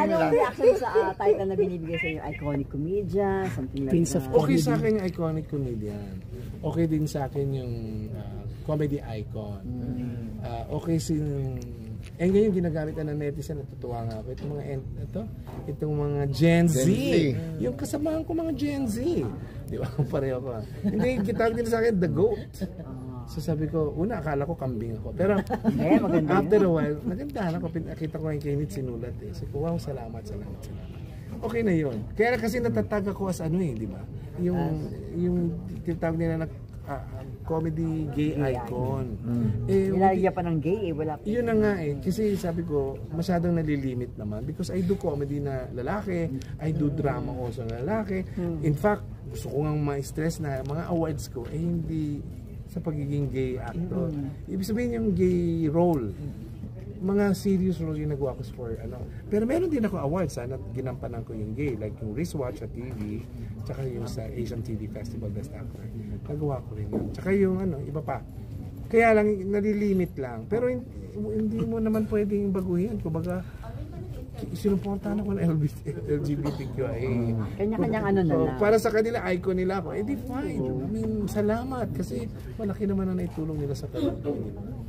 yung reaction sa title na binibigay sa iyo? Iconic comedian, something like Prince of that? Okay sa akin yung iconic comedian. Okay din sa akin yung comedy icon. Okay ngayon ginagamit na ng netizen, natutuwa nga ako. Itong mga Gen Z. Yung kasamahan ko mga Gen Z. Di ba? Pareho ko. Hindi, kitawag din sa akin, the GOAT. So sabi ko, una akala ko kambing ako. Pero after a while, nagandahan ako. Nakita ko yung kinit sinulat eh. So wow, salamat. Okay na yun. Kaya kasi natatag ako as di ba? Yung tinatawag nila na comedy gay icon. Nilalagyan pa ng gay wala pa. Yun na nga kasi sabi ko, masyadong nalilimit naman because I do comedy na lalaki, I do drama also na lalaki. In fact, gusto ko nga ma-stress na mga awards ko hindi sa pagiging gay actor. Ibig sabihin yung gay role. Mga serious role yung nagawa ko for Pero meron din ako awards na ginampanan ko yung gay, like yung Wristwatch sa TV, tsaka yung sa Asian TV Festival Best Actor. Nagawa ko rin yun. Tsaka yung iba pa. Kaya lang, nalilimit lang. Pero hindi mo naman pwedeng baguhin. Kumbaga, sinuportahan ako ng LGBTQIA. Kanya-kanyang na lang. Para sa kanila, icon nila ako. Di fine. I mean, salamat. Kasi malaki naman ang naitulong nila sa kanila.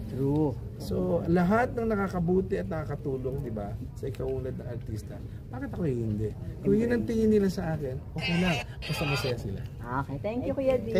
True. So, lahat ng nakakabuti at nakakatulong, di ba, sa ikaunlad na artista, bakit ako hindi? Kung yun ang tingin nila sa akin, okay lang. Basta masaya sila. Okay, thank you, Kuya D.